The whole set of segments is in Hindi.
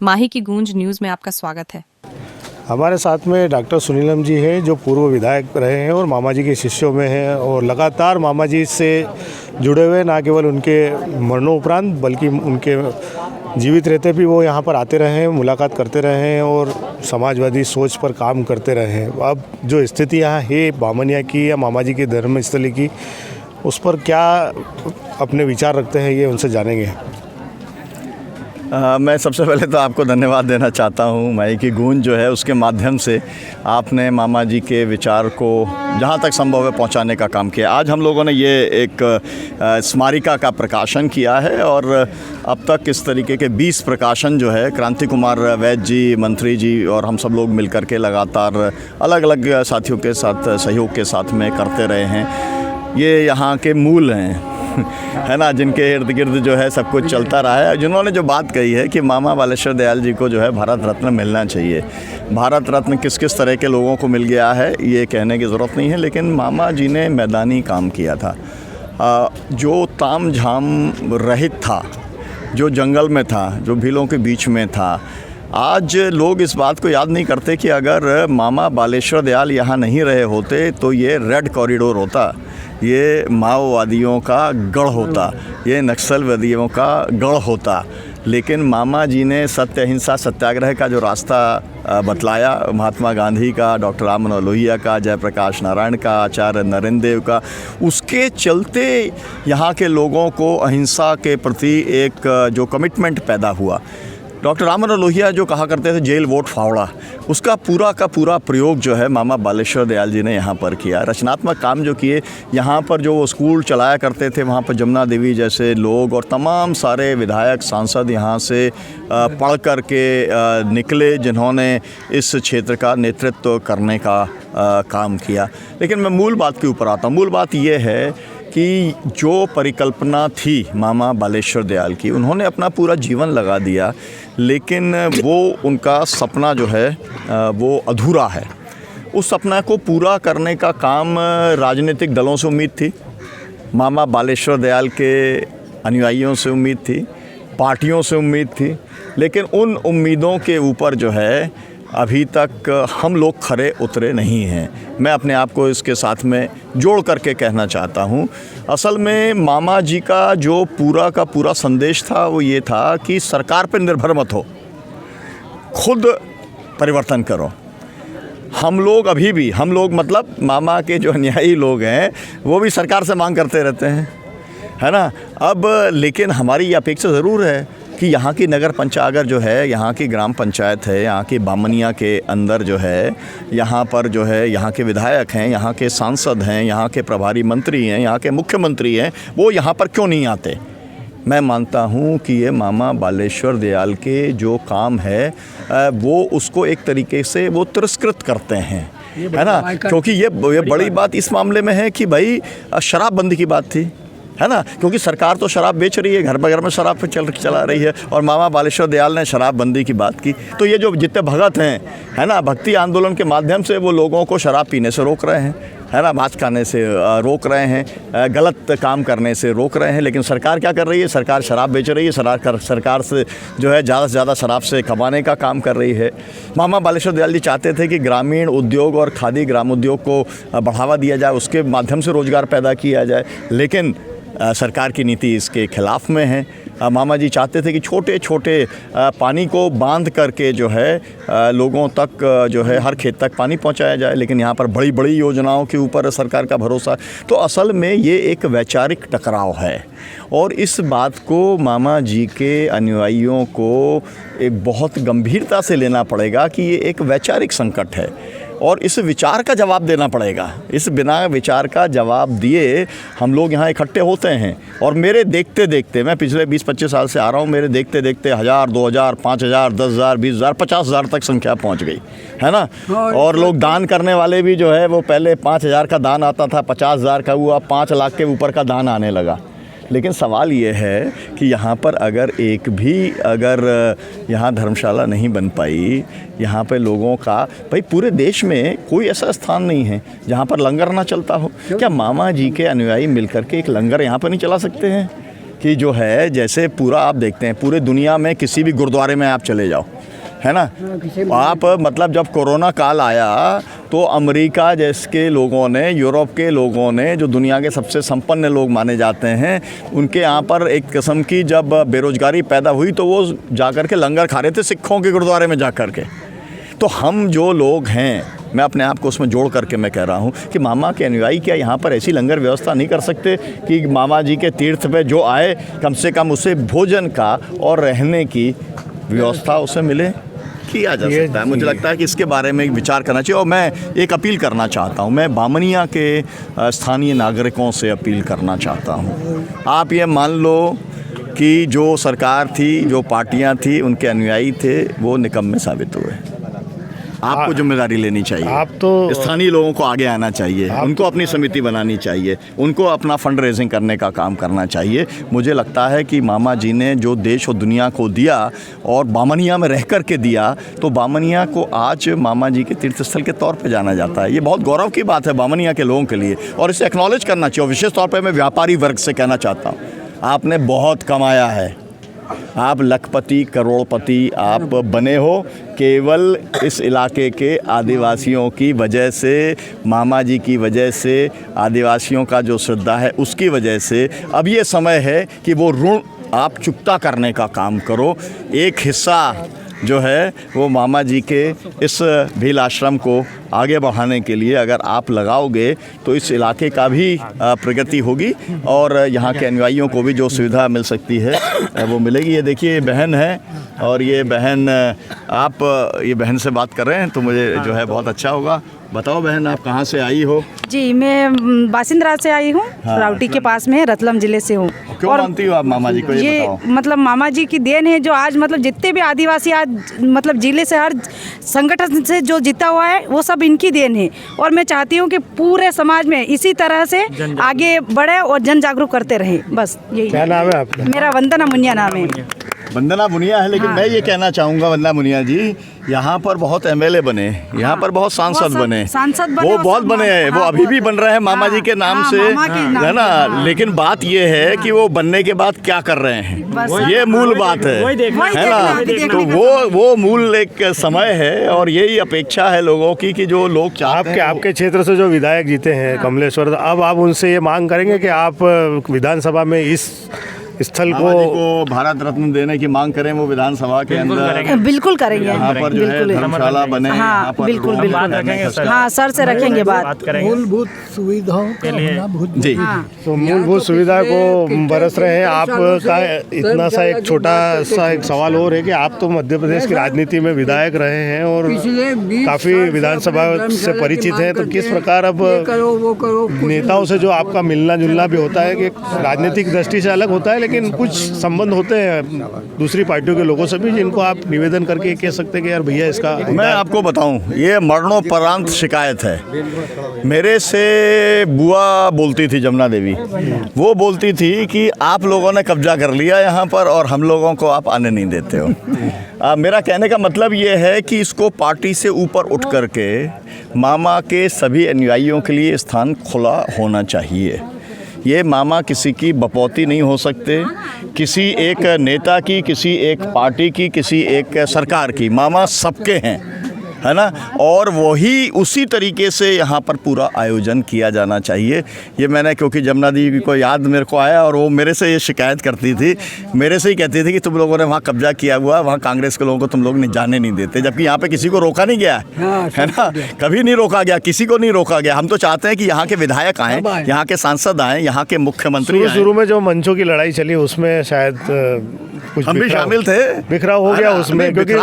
माही की गूंज न्यूज़ में आपका स्वागत है। हमारे साथ में डॉक्टर सुनीलम जी हैं, जो पूर्व विधायक रहे हैं और मामा जी के शिष्यों में हैं और लगातार मामा जी से जुड़े हुए, ना केवल उनके मरणोपरांत बल्कि उनके जीवित रहते भी वो यहाँ पर आते रहे हैं, मुलाकात करते रहे हैं और समाजवादी सोच पर काम करते रहे हैं। अब जो स्थिति यहाँ है बामनिया की या मामा जी की धर्मस्थली की, उस पर क्या अपने विचार रखते हैं, ये उनसे जानेंगे। मैं सबसे पहले तो आपको धन्यवाद देना चाहता हूँ। माही की गूंज जो है उसके माध्यम से आपने मामा जी के विचार को जहाँ तक संभव है पहुँचाने का काम किया। आज हम लोगों ने ये एक स्मारिका का प्रकाशन किया है और अब तक इस तरीके के 20 प्रकाशन जो है क्रांति कुमार वैद्य जी, मंत्री जी और हम सब लोग मिलकर के लगातार अलग अलग साथियों के साथ सहयोग के साथ में करते रहे हैं। ये यहाँ के मूल हैं है ना, जिनके इर्द गिर्द जो है सब कुछ चलता रहा है। जिन्होंने जो बात कही है कि मामा बालेश्वर दयाल जी को जो है भारत रत्न मिलना चाहिए। भारत रत्न किस किस तरह के लोगों को मिल गया है ये कहने की ज़रूरत नहीं है, लेकिन मामा जी ने मैदानी काम किया था। जो ताम झाम रहित था, जो जंगल में था, जो भीलों के बीच में था। आज लोग इस बात को याद नहीं करते कि अगर मामा बालेश्वर दयाल यहाँ नहीं रहे होते तो ये रेड कॉरिडोर होता, ये माओवादियों का गढ़ होता, ये नक्सलवादियों का गढ़ होता। लेकिन मामा जी ने सत्य अहिंसा सत्याग्रह का जो रास्ता बतलाया, महात्मा गांधी का, डॉक्टर राम मनोहर लोहिया का, जयप्रकाश नारायण का, आचार्य नरेंद्र देव का, उसके चलते यहाँ के लोगों को अहिंसा के प्रति एक जो कमिटमेंट पैदा हुआ। डॉक्टर राम मनोहर लोहिया जो कहा करते थे जेल वोट फावड़ा, उसका पूरा का पूरा प्रयोग जो है मामा बालेश्वर दयाल जी ने यहाँ पर किया। रचनात्मक काम जो किए, यहाँ पर जो वो स्कूल चलाया करते थे, वहाँ पर जमुना देवी जैसे लोग और तमाम सारे विधायक सांसद यहाँ से पढ़ कर के निकले, जिन्होंने इस क्षेत्र का नेतृत्व करने का काम किया। लेकिन मैं मूल बात के ऊपर आता हूँ। मूल बात ये है कि जो परिकल्पना थी मामा बालेश्वर दयाल की, उन्होंने अपना पूरा जीवन लगा दिया, लेकिन वो उनका सपना जो है वो अधूरा है। उस सपना को पूरा करने का काम राजनीतिक दलों से उम्मीद थी, मामा बालेश्वर दयाल के अनुयायियों से उम्मीद थी, पार्टियों से उम्मीद थी, लेकिन उन उम्मीदों के ऊपर जो है अभी तक हम लोग खरे उतरे नहीं हैं। मैं अपने आप को इसके साथ में जोड़ करके कहना चाहता हूँ। असल में मामा जी का जो पूरा का पूरा संदेश था वो ये था कि सरकार पर निर्भर मत हो, खुद परिवर्तन करो। हम लोग अभी भी, हम लोग मतलब मामा के जो अनुयायी लोग हैं वो भी सरकार से मांग करते रहते हैं, है ना। अब लेकिन हमारी ये अपेक्षा ज़रूर है कि यहाँ की नगर पंचायत जो है, यहाँ की ग्राम पंचायत है, यहाँ की बामनिया के अंदर जो है, यहाँ पर जो है यहाँ के विधायक हैं, यहाँ के सांसद हैं, यहाँ के प्रभारी मंत्री हैं, यहाँ के मुख्यमंत्री हैं, वो यहाँ पर क्यों नहीं आते। मैं मानता हूँ कि ये मामा बालेश्वर दयाल के जो काम है वो उसको एक तरीके से वो तिरस्कृत करते हैं, है ना। क्योंकि ये बड़ी बात इस मामले में है कि भाई शराबबंदी की बात थी, है ना, क्योंकि सरकार तो शराब बेच रही है, घर घर में शराब चला रही है, और मामा बालेश्वर दयाल ने शराबबंदी की बात की। तो ये जो जितने भगत हैं, है ना, भक्ति आंदोलन के माध्यम से वो लोगों को शराब पीने से रोक रहे हैं, है ना, मांस खाने से रोक रहे हैं, गलत काम करने से रोक रहे हैं। लेकिन सरकार क्या कर रही है? सरकार शराब बेच रही है, सरकार से जो है ज़्यादा से ज़्यादा शराब से कमाने का काम कर रही है। मामा बालेश्वर दयाल जी चाहते थे कि ग्रामीण उद्योग और खादी ग्राम उद्योग को बढ़ावा दिया जाए, उसके माध्यम से रोज़गार पैदा किया जाए, लेकिन सरकार की नीति इसके खिलाफ में है। मामा जी चाहते थे कि छोटे छोटे पानी को बांध करके जो है लोगों तक जो है हर खेत तक पानी पहुंचाया जाए, लेकिन यहाँ पर बड़ी बड़ी योजनाओं के ऊपर सरकार का भरोसा। तो असल में ये एक वैचारिक टकराव है, और इस बात को मामा जी के अनुयायियों को एक बहुत गंभीरता से लेना पड़ेगा कि ये एक वैचारिक संकट है, और इस विचार का जवाब देना पड़ेगा। इस बिना विचार का जवाब दिए हम लोग यहाँ इकट्ठे होते हैं। और मेरे देखते देखते, मैं पिछले 20-25 साल से आ रहा हूँ, मेरे देखते देखते 1000, 2000, 5000, 10,000, 20,000, 50,000 तक संख्या पहुँच गई, है ना। और लोग दान करने वाले भी जो है वो पहले 5,000 का दान आता था, 50,000 का हुआ, 5 लाख के ऊपर का दान आने लगा। लेकिन सवाल ये है कि यहाँ पर अगर यहाँ धर्मशाला नहीं बन पाई, यहाँ पे लोगों का, भाई पूरे देश में कोई ऐसा स्थान नहीं है जहाँ पर लंगर ना चलता हो। क्या मामा जी के अनुयायी मिलकर के एक लंगर यहाँ पर नहीं चला सकते हैं? कि जो है जैसे पूरा आप देखते हैं पूरे दुनिया में किसी भी गुरुद्वारे में आप चले जाओ, है ना, आप मतलब जब कोरोना काल आया तो अमेरिका जैसे लोगों ने, यूरोप के लोगों ने, जो दुनिया के सबसे संपन्न लोग माने जाते हैं, उनके यहाँ पर एक किस्म की जब बेरोज़गारी पैदा हुई तो वो जाकर के लंगर खा रहे थे सिखों के गुरुद्वारे में जा कर के। तो हम जो लोग हैं, मैं अपने आप को उसमें जोड़ करके मैं कह रहा हूँ कि मामा के अनुयायी क्या यहाँ पर ऐसी लंगर व्यवस्था नहीं कर सकते कि मामा जी के तीर्थ पे जो आए कम से कम उसे भोजन का और रहने की व्यवस्था उसे मिले, किया जा सकता है। मुझे लगता है कि इसके बारे में विचार करना चाहिए। और मैं एक अपील करना चाहता हूँ, मैं बामनिया के स्थानीय नागरिकों से अपील करना चाहता हूँ। आप ये मान लो कि जो सरकार थी, जो पार्टियाँ थी, उनके अनुयायी थे, वो निकम्मे साबित हुए। आपको जिम्मेदारी लेनी चाहिए। आप तो स्थानीय लोगों को आगे आना चाहिए, उनको अपनी समिति बनानी चाहिए, उनको अपना फंड रेजिंग करने का काम करना चाहिए। मुझे लगता है कि मामा जी ने जो देश और दुनिया को दिया और बामनिया में रह कर के दिया, तो बामनिया को आज मामा जी के तीर्थस्थल के तौर पे जाना जाता है। ये बहुत गौरव की बात है बामनिया के लोगों के लिए और इसे एक्नॉलेज करना चाहिए। और विशेष तौर पर मैं व्यापारी वर्ग से कहना चाहता हूँ, आपने बहुत कमाया है, आप लखपति करोड़पति आप बने हो केवल इस इलाके के आदिवासियों की वजह से, मामा जी की वजह से, आदिवासियों का जो श्रद्धा है उसकी वजह से। अब ये समय है कि वो ऋण आप चुकता करने का काम करो। एक हिस्सा जो है वो मामा जी के इस भील आश्रम को आगे बढ़ाने के लिए अगर आप लगाओगे तो इस इलाके का भी प्रगति होगी और यहाँ के अनुयायियों को भी जो सुविधा मिल सकती है वो मिलेगी। ये देखिए, ये बहन है और ये बहन, आप ये बहन से बात कर रहे हैं तो मुझे जो है बहुत अच्छा होगा। बताओ बहन, आप कहाँ से आई हो? जी, मैं बासिंदरा से आई हूँ। हाँ, राउटी के पास में है, रतलम जिले से हूँ। क्यों मानती हो आप मामा जी को, ये बताओ? मतलब मामा जी की देन है जो आज मतलब जितने भी आदिवासी आज मतलब जिले से हर संगठन से जो जीता हुआ है वो सब इनकी देन है। और मैं चाहती हूँ कि पूरे समाज में इसी तरह से आगे बढ़े और जन जागरूक करते रहे। बस यही। क्या नाम है आपका? मेरा वंदना मुनिया नाम है। वंदना मुनिया है, लेकिन मैं ये कहना चाहूँगा वंदना मुनिया जी, यहाँ पर बहुत एमएलए बने, यहाँ पर बहुत सांसद बने, वो बहुत बने हैं, वो अभी भी बन रहे हैं मामा जी के नाम से, है ना। लेकिन बात ये है कि वो बनने के बाद क्या कर रहे हैं, ये मूल बात है ना। तो वो मूल एक समय है और यही अपेक्षा है लोगों की कि जो लोग चाहते हैं। आपके क्षेत्र से जो विधायक जीते हैं कमलेश्वर, अब आप उनसे ये मांग करेंगे कि आप विधानसभा में इस स्थल को भारत रत्न देने की मांग करें, वो विधानसभा के अंदर बिल्कुल करेंगे। यहाँ पर जो है धर्मशाला बने, हाँ बिल्कुल बिल्कुल, हाँ सर से रखेंगे बात। मूलभूत सुविधाओं के लिए जी, तो मूलभूत सुविधा को बरस रहे हैं। आपका इतना सा एक छोटा सा एक सवाल और है कि आप तो मध्य प्रदेश की राजनीति में विधायक रहे हैं और काफ़ी विधानसभा से परिचित हैं, तो किस प्रकार अब नेताओं से जो आपका मिलना जुलना भी होता है कि राजनीतिक दृष्टि से अलग होता है लेकिन कुछ संबंध होते हैं दूसरी पार्टियों के लोगों से भी, जिनको आप निवेदन करके कह सकते हैं कि यार भैया इसका। मैं आपको बताऊं, ये मरणोपरांत शिकायत है। मेरे से बुआ बोलती थी, जमुना देवी, वो बोलती थी कि आप लोगों ने कब्जा कर लिया यहाँ पर और हम लोगों को आप आने नहीं देते हो। मेरा कहने का मतलब ये है कि इसको पार्टी से ऊपर उठ करके मामा के सभी अनुयायियों के लिए स्थान खुला होना चाहिए। ये मामा किसी की बपौती नहीं हो सकते, किसी एक नेता की, किसी एक पार्टी की, किसी एक सरकार की। मामा सबके हैं, है ना। और वही उसी तरीके से यहाँ पर पूरा आयोजन किया जाना चाहिए। ये मैंने, क्योंकि जमुना देवी को याद मेरे को आया और वो मेरे से ये शिकायत करती थी, मेरे से ही कहती थी कि तुम लोगों ने वहाँ कब्जा किया हुआ, वहाँ कांग्रेस के लोगों को तुम लोग नहीं जाने नहीं देते, जबकि यहाँ पे किसी को रोका नहीं गया है ना, कभी नहीं रोका गया, किसी को नहीं रोका गया। हम तो चाहते हैं कि यहाँ के विधायक आएँ, यहाँ के सांसद आएँ, यहाँ के मुख्यमंत्री। शुरू में जो मंचों की लड़ाई चली उसमें शायद कुछ हम भी शामिल थे, बिखराव हो गया उसमें, क्योंकि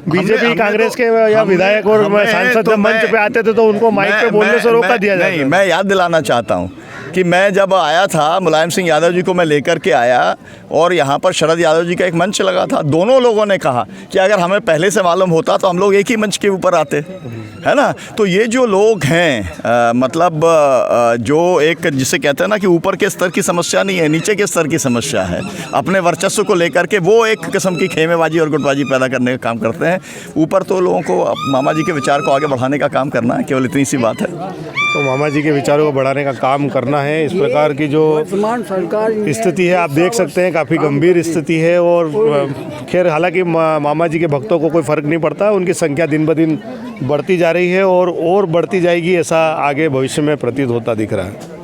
बीजेपी कांग्रेस के या विधायक और सांसद जब मंच पे आते थे तो उनको माइक पे बोलने से रोका दिया जाता। नहीं, मैं याद दिलाना चाहता हूँ कि मैं जब आया था, मुलायम सिंह यादव जी को मैं लेकर के आया और यहाँ पर शरद यादव जी का एक मंच लगा था। दोनों लोगों ने कहा कि अगर हमें पहले से मालूम होता तो हम लोग एक ही मंच के ऊपर आते, है ना। तो ये जो लोग हैं मतलब जो एक जिसे कहते हैं ना कि ऊपर के स्तर की समस्या नहीं है, नीचे के स्तर की समस्या है, अपने वर्चस्व को लेकर के वो एक किस्म की खेमेबाजी और गुटबाजी पैदा करने का काम करते हैं। ऊपर तो लोगों को मामा जी के विचार को आगे बढ़ाने का काम करना है, केवल इतनी सी बात है। तो मामा जी के विचारों को बढ़ाने का काम करना है। है। इस प्रकार की जो स्थिति है आप देख सकते हैं, काफ़ी गंभीर स्थिति है। और खैर हालांकि मामा जी के भक्तों को कोई फ़र्क नहीं पड़ता, उनकी संख्या दिन ब दिन बढ़ती जा रही है और बढ़ती जाएगी, ऐसा आगे भविष्य में प्रतीत होता दिख रहा है।